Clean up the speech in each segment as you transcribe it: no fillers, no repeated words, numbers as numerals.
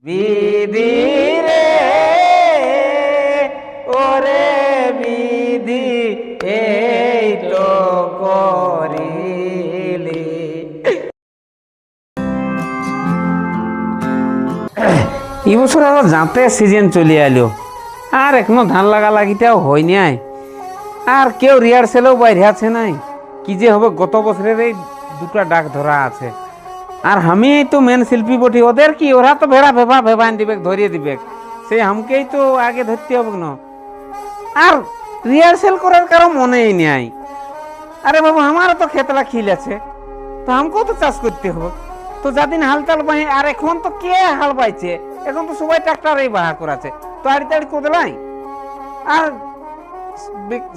বিধি রে ওরে বিধি এই তো করিলি। এই বছর আবার যাতে সিজন চলে এলো, আর এখনো ধান লাগা লাগিটাও হয় নাই, আর কেউ রিহার্সেলও বাইরে আছে নাই। কি যে হবে, গত বছরের এই দুটা ডাক ধরা আছে, আর আমি তো মেন শিল্পী বটি। ওদের কি, ওরা তো ভেড়া ভেবান দিবে, ধরিয়ে দিবে, সে আমাকেই তো আগে ধরতে হবে না। আর রিহার্সেল করার কারো মনেই নেই। আরে বাবু, আমারও তো খেতলা খিল আছে, তো আমাকেও তো চাষ করতে হবে। তো যাদিন হাল চাল বাই, আর এখন তো কে হাল বাইছে, এখন তো সবাই ট্রাক্টরেই বাহা করাছে, তো আড়ি তাড়ি কোদলাই। আর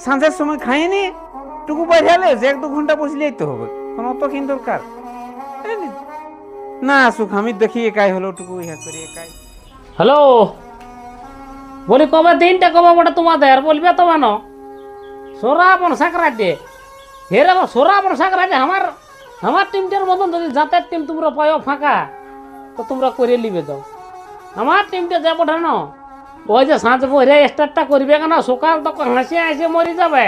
সাঁঝের সময় খাইনি টুকু বাইরে যে 1-2 ঘন্টা বসলেই তো হবে, কোনো তো কিন্তু দরকার না। আসুক, আমি দেখি একাই হলো টুকু ইহা করি একাই। হ্যালো, বলি কবে দিনটা কবে বটে তোমাদের বলবে তো মানো? সোরাবন সাকরাতে হেরে সোরাবন সাকরাতে আমার টিমটার মতন যদি জাতের টিম তোমরা পাও ফাঁকা, তো তোমরা করে নিবে। তো আমার টিমটা যে পাঠানো, ওই যে সাঁঝ বহরে স্টার্টটা করবে কেন, সকাল তো হাসিয়ে হাসিয়ে মরি যাবে।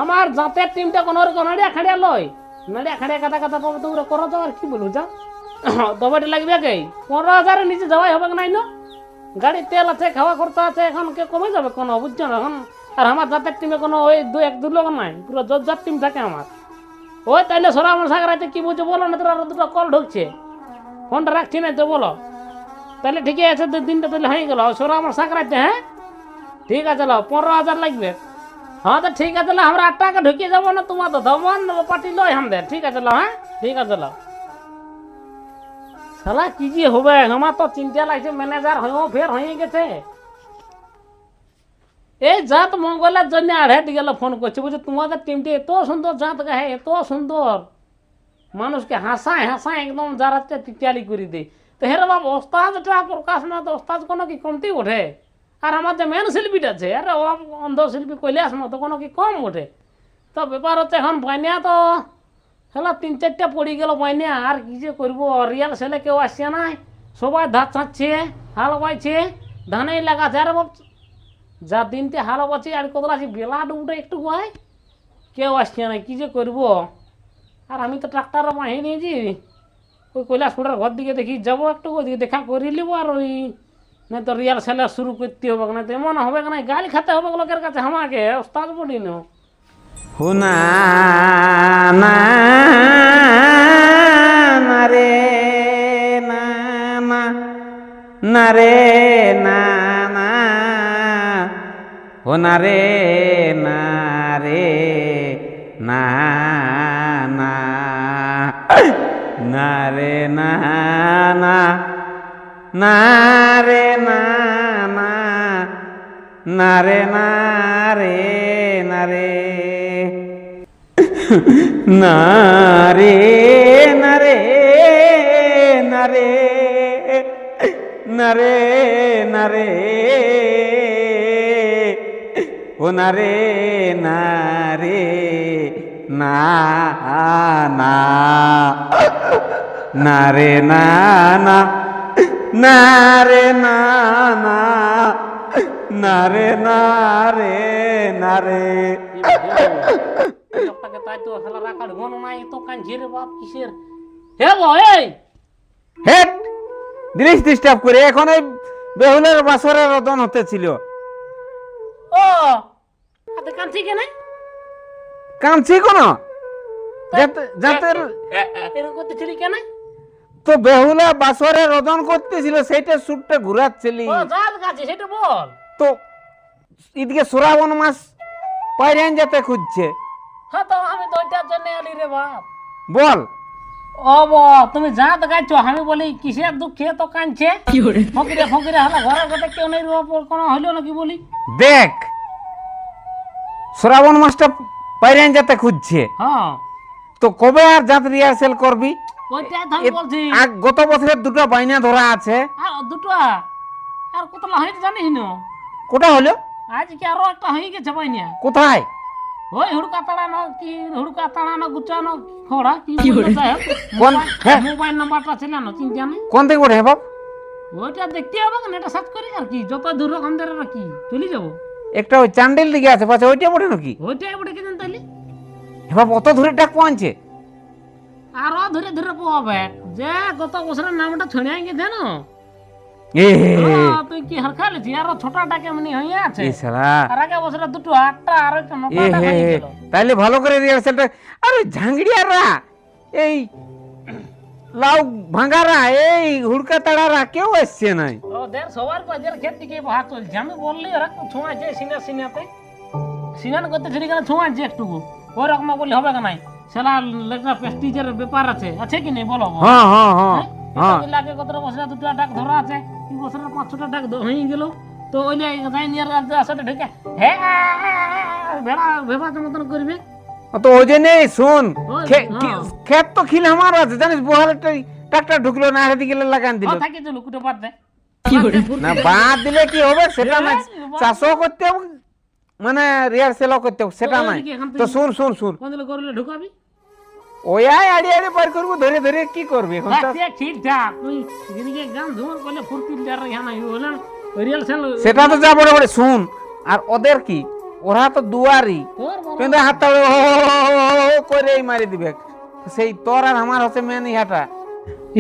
আমার জাতের টিমটা কোনো নাড়িয়া খাড়িয়া লয়, নাড়িয়া খাড়িয়া কাটা কাটা পাবে, তোমরা করো তো। আর কি বলবো, যাও দবাটি লাগবে কে 15,000-এর নিচে যাওয়াই হবে নাই না। গাড়ির তেল আছে, খাওয়া খরচা আছে, এখন কে কমে যাবে কোনো, বুঝছো না এখন। আর আমার জাতের টিমে কোনো ওই 1-2 লোক নাই, পুরো জোরজার টিম থাকে আমার। ওই তাইলে সোরাবন সাগরাতে কি বুঝছো বলো না? তোরা দুটো কল ঢুকছে, ফোনটা রাখছি না তো বলো। তাহলে ঠিকই আছে, দিনটা তাহলে হয়ে গেল সোরাবন সাগরাতে। হ্যাঁ ঠিক আছে, 15,000 লাগবে। হ্যাঁ তো ঠিক আছে, আমরা 8 টাকা ঢুকিয়ে যাবো না, তোমার তো ধমন পার্টি লয় আমাদের। ঠিক আছে, হ্যাঁ ঠিক আছে। শালা কি যে হবে, আমার তো চিন্তা লাগছে, ম্যানেজার হয়েও ফের হয়ে গেছে। এই জাত মঙ্গলের জন্য আড়াইটি গেল ফোন করছে, বুঝছো তোমাদের টিমটি এত সুন্দর জাত গায়ে, এত সুন্দর, মানুষকে হাসায় হাসায় একদম যারা টিটালি করে দেয়। তো হেরে বাবা, ওস্তাদটা প্রকাশ না, তো ওস্তাদ কোনো কি কমতি ওঠে? আর আমার যে মেন শিল্পীটা আছে, আরে ও অন্ধ শিল্পী কৈলাস মতো কোনো কি কম ওঠে? তো ব্যাপার হচ্ছে এখন বাইনিয়া তো খেলা 3-4টা পড়ে গেল বাইনিয়া। আর কি যে করবো, রিয়াল ছেলে কেউ আসছে নাই, সবাই ধান ছাঁচছে, হাল বাইছে, ধানেই লাগাচ্ছে। আরে বাপ, যা দিনতে হাল বাঁচে আর কত আছে, বেলা ডুবটা একটু হয়, কেউ আসছে না, কি যে করবো। আর আমি তো ট্রাক্টার বাহিয়ে নিয়েছি, ওই কৈলাস ফুটার ঘর দিকে দেখি যাবো, একটু ওইদিকে দেখা করে নিবো। আর ওই না তো রিয়াল ছেলে শুরু করতে হবে না, তো এমন হবে না গালি খেতে হবে লোকের কাছে, আমাকে ওস্তাদ বলি না। হুনা না না রে না না না রে না না, হোনা রে না রে না না না রে না না না রে না না না রে না রে না রে না রে না রে না রে না রে না রে ও না রে না রে না না না রে না না না রে না না না রে না রে না রে। লোকটাকে তাই তো খেলা রাখার ঘন নাই, তো কাঁদছে রে বাপ কিসের। হে ভাই, হেট জিনিস ডিস্টার্ব করে, এখন এই বেহুলের বাসরের রদন হতে ছিল। ও আতে কাঁদছি কেন? কাঁদছি কোন জাতের এরকম করতেছিলি কেন? তো বেহুলা বাসরে রদন করতেছিল, সেইটা সুটটা ঘুরাচ্ছিলি। ও জাত গাছে সেটা বল। তো এদিকে শ্রাবণ মাস পাইরান যেতে খুঁজছে। হ্যাঁ তো আমি তো ওইটার জন্য আলি রে বাপ। বল। ও বো, তুমি জাত গাইছো, আমি বলি কিসের দুঃখে তো কাঁদছে, ফকিরে ফকিরে হলা ঘরের ঘরে কেউ নেই, কোনো হইলো নাকি বলি। দেখ, শ্রাবণ মাসটা পাইরান যেতে খুঁজছে, হ্যাঁ তো কবে আর জাত রিহার্সেল করবি? ওইটাই তো আমি বলছি। গত বছরের দুটো বাইনা ধরা আছে। আর দুটো আর কতলা হয়েছে জানিস না? কোটা হলো? আজকে আরো একটা হয়ে গেছে বাইনিয়া। কোথায়? ওই হুড়কা তাড়ানো কি, হুড়কা তাড়ানো গুচানো খোড়া কি কোন? মোবাইল নাম্বারটা ছিল না, চিন্তা নেই। কোন থেকে ওঠে বাপ? ওইটা দেখতে হবে না, এটা সার্চ করি আর কি, যত দূর আমাদের আর কি চলে যাবো। একটা ওই চান্ডিল দিকে আছে পাশে, ওইটা বটে নাকি? ওইটাই ওটা কি জান তাহলে, এবার অত দূরে ডাক পৌঁছে আরো ধরে ধরে পোয়াবে যে গত বছরের নামটা ছড়িয়ে গেছে না। এ তুই কি হারখা লিছি, আরো ছোটটা কেমনি হয়ে আছে, এ শালা আর আগে বছরে দুটো আটটা আর একটা এ নটা হে হয়ে হে, গেল। তাইলে ভালো করে রিহার্সালটা। আর ওই ঝাংড়িয়ারা, এই লাউ ভাঙারা, এই হুড়কা তাড়ারা কেউ আসছে নাই। ওদের সবার কাজের ক্ষেত দিকে বাহা চলছে, আমি বললি ওরা একটু ছোঁয়াছে সিনা সিনাতে, সিনান করতে ছেড়ে গেলে ছোঁয়াছে একটুকু, ওই রকম বললে হবে না নাই, সেলা একটা প্রেস্টিজের ব্যাপার আছে, আছে কি নেই বলো? হ্যাঁ হ্যাঁ হ্যাঁ হ্যাঁ, লাগে কত বছরে দুটো ডাক ধরা আছে, এই বছরে 5-6টা ডাক হয়ে গেল, তো ওই যাই নিয়ে আসলে ঢুকে হ্যাঁ ভেড়া ভেবাতে মতন করবে। তো ওই জন্যে শুন, ওই, হ্যাঁ। ক্ষেত তো খিল আমার আছে জানিস, বহালের ট্রাক্টর ঢুকলো না, হাতে গেলে লাগান দিল থাকি চলো কুটো বাদ দে না, বাদ দিলে কি হবে সেটা না, চাষও করতে হবে মানে রিহার্সেলও করতে হবে সেটা নাই। তো শুন শুন শুন, কোন দিলে করলে ঢুকাবি ওই আড়ি আড়ি পার করবো, ধরে ধরে কি করবি এখন? ঠিকঠাক তুই যেদিকে গান ধুমার করলে ফুর্তি দেওয়ার এখানে হলাম রিয়েল সেল সেটা তো যা বড় বড় শুন। আর ওদের কি, ওরা তো দুয়ারি, কিন্তু হাত তাড়ে করেই মারি দিবে। সেই তোর আর আমার হচ্ছে মেন ইহাটা।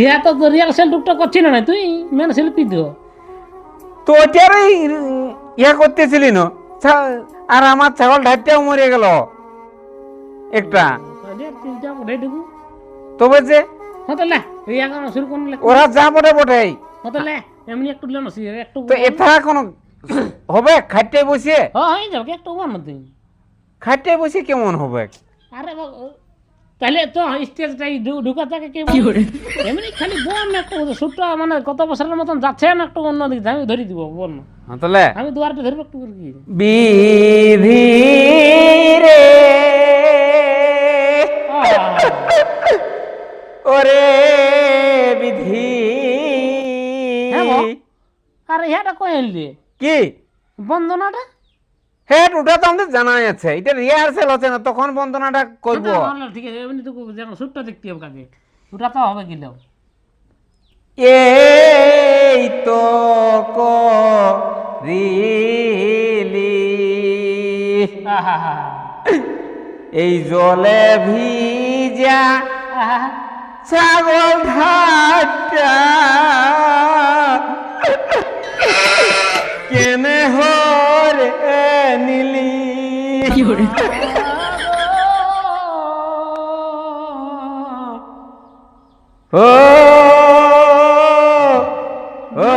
ইয়া তো রিয়েল সেল টুকটা করছি না তুই মেন শিল্পী তো, তো ওইটারই ইয়া করতেছিলি না, আর আমার ছাগল ঢাইটাও মরে গেল একটা। তবে যে হতলে ইয়া গান শুরু করলে ওরা যা বটে বটেই, হতলে এমনি একটু লেনো একটু তো এটা কোনো হবে? খাইতে বসে হয়ে যাবে একটু বান তুই খাইতে বসে কেমন হবে? আরে তাহলে তো স্টেজটাই ঢুকা থাকে কে এমনি খালি বল না একটু ছোট্ট মানে কত বছরের মতন যাচ্ছে না একটু অন্য দিকে আমি ধরে দিব বল না, তাহলে আমি দুয়ারটা ধরবো একটু করে কি বিধি রে ওরে বিধি। আর ইহাটা কইল রে কি বন্দনাটা? হ্যাঁ, ওটা তো আমাদের জানাই আছে, এটা রিহার্সেল হচ্ছে না, তখন বন্দনাটা করবো। ঠিক আছে এমনি তো যেন ছোট্ট দেখতে হবে কাজে, ওটা তো হবে কি দাও এই তো করিলি এই জলে ভিজা ছাগল ঢাকা কেনে হরে নীলি। ও ও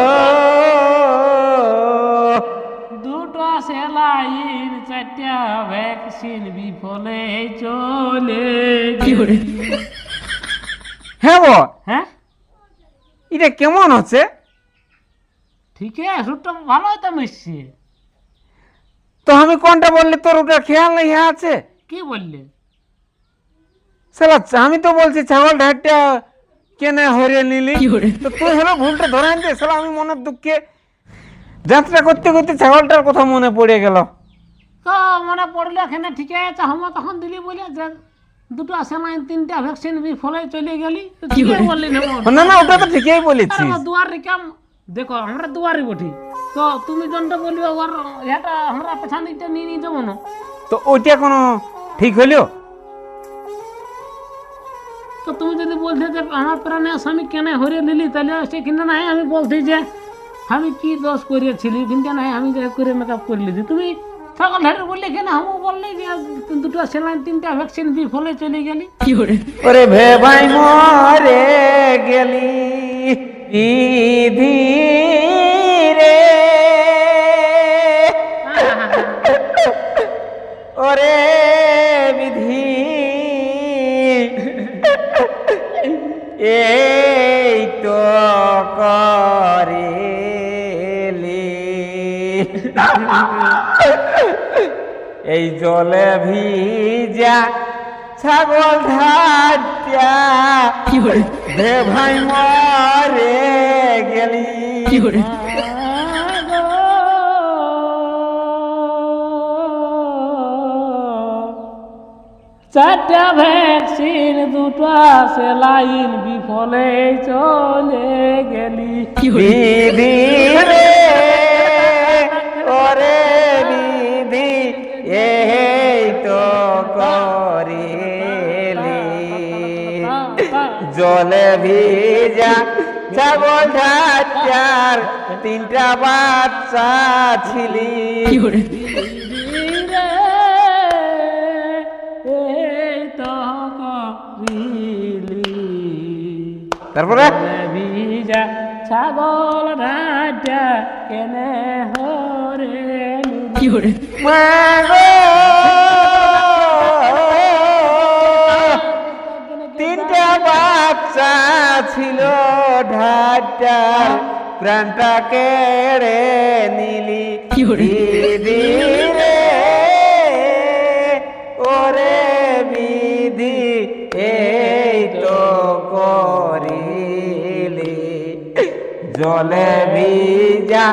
দুটো সেলাইন 4টা ভ্যাকসিন বিফলে চলে হ্যাঁ বল, হ্যাঁ এটা কেমন হচ্ছে? ঠিক আছে সুরটা ভালো হয়তো মিশছে। তো আমি কোনটা বললি, তোর ওটা খেয়াল নেই আছে? কি বললে? সালা আমি তো বলছি ছাগল ঢাকটা কেনে হরে নিলি, তো তুই হলো ভুলটা ধরে আনতে। সালা আমি মনের দুঃখে যাত্রা করতে করতে ছাগলটার কথা মনে পড়ে গেল। তো মনে পড়লো এখানে ঠিক আছে, আমরা তখন দিলি বলে যে দুটো সেলাইন 3টা ভ্যাকসিন বিফলে চলে গেলি, কি বললি না? না না, ওটা তো ঠিকই বলেছিস। দুয়ার রিকাম দেখো আমরা দুয়ারি বটি, তো তুমি যনটা বলবে ওর এটা আমরা পেছন দিকটা নিয়ে নিয়ে যাবো না। তো ওইটা কোনো ঠিক হলো? তো তুমি যদি বলতে যে আমার প্রাণে স্বামী কেন হরে নিলি, তাহলে সেখানে নাই আমি বলছি যে আমি কি দোষ করেছিলি, কিন্তু নাই আমি যে করে মেকআপ করে লিছি। তুমি ছাগল ঢাড়ে বললে কেন আমি বললি যে দুটো সেলাইন 3টা ভ্যাকসিন বিফলে চলে গেলি। ওরে ভে ভাই মরে গেলি বিধি রে ওরে বিধি এই তো করেলি এই জলে ভিজা ছাগল ঢাকা ভে ভাই মরে গেলি। চারটা ভ্যাকসিন দুটা সেলাইন বিফলে চলে গেলি। বিধি রে ওরে বিধি এই তো করিলি জলে ভিজা ছাগল ঢাচার তিনটা বাচ্চা ছিলি তারপরে ভিজা ছাগল ঢাচা কেনে হরে মাগো তিনটা বাচ্চা ছিল ঢাচার প্রাণটা কেড়ে নিলি বিধি রে ওরে বিধি এই তো করিলি জলে ভিজা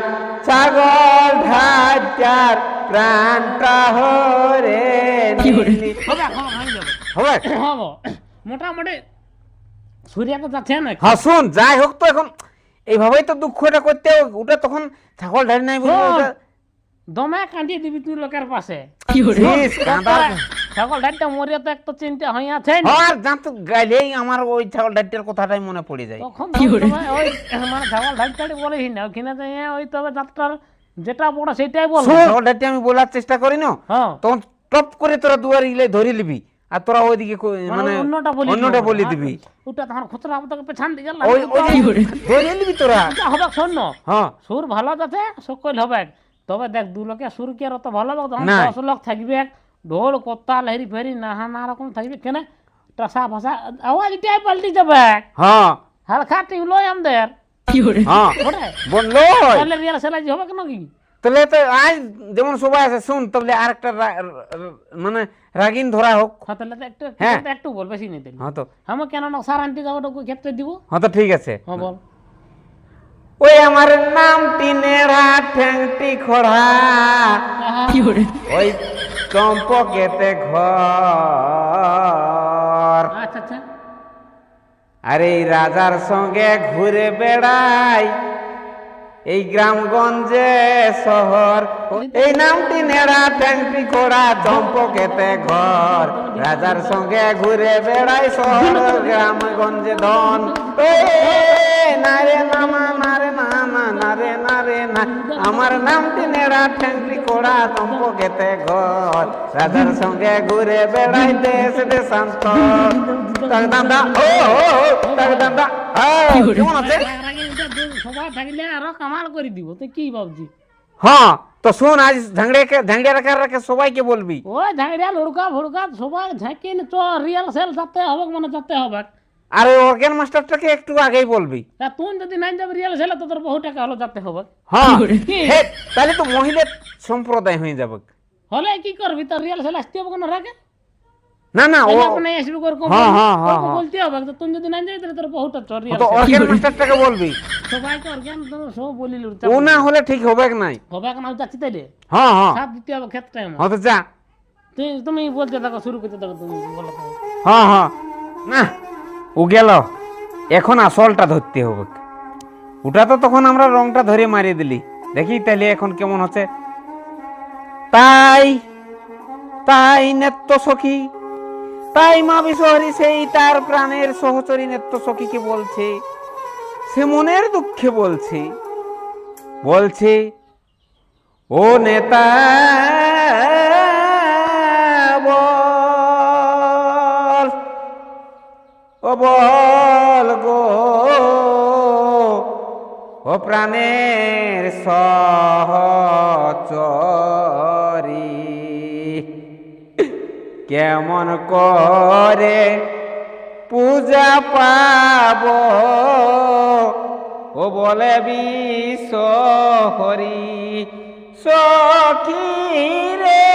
ছাগল ঢাচার প্রাণটা হরে নিলি। হবে মোটামুটি সূর্যাকে যাচ্ছে না হ্যাঁ শুন যাই হোক তো এখন এইভাবেই তো দুঃখটা করতে হবে। ওটা তখন ছাগল ঢালি নাই বলবো ওটা দমে কাঁদিয়ে দিবি তুই লোকের পাশে ইস, কাঁদার ছাগল ঢালটা মরিয়া তো একটা চিন্তা হয়ে আছে আর জান তো গাইলেই আমার ওই ছাগল ঢালিটার কথাটাই মনে পড়ে যায়। তখন ওই মানে ছাগল ঢালটাড়ি বলেই না ওখানে যাইয়া ওই তবে যাত্রার যেটা বড় সেটাই বল ছাগল ঢালটি আমি বলার চেষ্টা করি না হ্যাঁ তখন টপ করে তোরা দুয়ার ইলে ধরে নিবি আর তোরা ওইদিকে মানে অন্যটা বলে দিবি। ওটা তখন খুচরা তোকে পেছান দিকে ওই ধরে নিবি তোরা হবে শোন হ্যাঁ সুর ভালো যাচ্ছে সকল হবে তবে দেখ দু লোকে সুর কি আর অত ভালো হবে তখন না। 10 লোক থাকবে ঢোল কত্তা লহরি ফেরি নানা রকম থাকবে কেন টাসা ভাষা আওয়াজটাই পাল্টি যাবে হ্যাঁ হালকা টিউলো আমাদের হ্যাঁ ওরে বললো তাহলে রিয়াল সেলাই হবে কেন কি তাহলে তো আজ যেমন সবাই আছে শুন তাহলে আরেকটা মানে রাগিন ধরা হোক। হ্যাঁ তাহলে তো একটু হ্যাঁ। একটু বল বেশি নেই তাহলে হ্যাঁ তো আমি কেন না সার আনতে যাবো তো ক্ষেত্রে দিব হ্যাঁ তো ঠিক আছে হ্যাঁ বল ওই আমার নাম টিনেরা ঠ্যাংটি খোড়া ওই চম্পকেতে ঘর আচ্ছা আচ্ছা আরে এই রাজার সঙ্গে ঘুরে বেড়াই এই গ্রামগঞ্জে শহর এই নামটি নেড়া ট্যাংটি খোড়া চম্পকেতে ঘর রাজার সঙ্গে ঘুরে বেড়াই শহর গ্রামগঞ্জে ধন নারে নামা নারে নামা নারে নারে না আমার নামটি নেড়া ট্যাংটি খোড়া চম্পকেতে ঘর রাজার সঙ্গে ঘুরে বেড়াই দেশ দেশান্তর দাদা ও দাদা কেমন আছে সবাই থাকলে আরো কামাল করে দিব তুই কি ভাবছি হ্যাঁ তো শোন আজ ঝাংড়িয়া রাখা সবাইকে বলবি ওই ঝাঁড়িয়া লড়কা ভড়কা সবাই ঝাঁকি চ রিয়াল সেল যাতে হবে মানে যাতে হবে আর ওই অর্গান মাস্টারটাকে একটু আগেই বলবি তা তুই যদি নাই যাবে রিয়াল সেল তো তোর বহু টাকা হলো যাতে হবে হ্যাঁ কি? হে, তাহলে তো মহিলা সম্প্রদায় হয়ে যাবে হলে কি করবি তোর রিয়াল সেল আসতে হবে কেন রাখে না না ও নাই আসবি ওরকম হ্যাঁ, হ্যাঁ, হ্যাঁ, ওরকম হ্যাঁ। বলতে হবে তো তুই যদি নাই যাবি তাহলে তোর বহুটা চর রিয়াল তো অর্গান মাস্টারটাকে বলবি সবাইকে অর্গান তো সব বলিল ও না হলে ঠিক হবে নাই হবে কেন যাচ্ছি তাই রে হ্যাঁ হ্যাঁ সাথ দিতে হবে ক্ষেত্রে হ্যাঁ তো যা তুমি বলতে থাকো শুরু করতে থাকো তুমি বলো তো। হ্যাঁ হ্যাঁ না ও গেল এখন আসলটা ধরতে হবে ওটা তো তখন আমরা রংটা ধরে মারিয়ে দিলি দেখি তাহলে এখন কেমন হচ্ছে তাই তাই নেত্য সখী তাই মা বিশহরী সেই তার প্রাণের সহচরী নেত্য সখীকে বলছে সে মনের দুঃখে বলছে বলছে ও নেতা বল ও বল গো ও প্রাণের সহচরী কেমন করে পূজা পাব ও বলে বিশ্বহরি সখী রে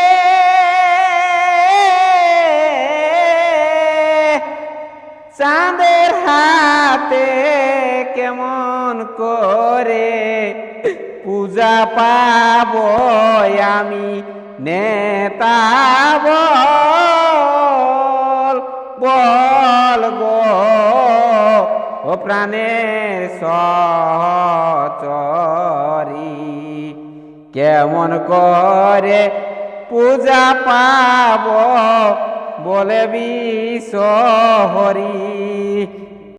চাঁদের হাতে কেমন করে পূজা পাব আমি নেতাব বল গো ও প্রাণের সহচরী, কেমন করে পূজা পাব বলে বিশ্বহরি।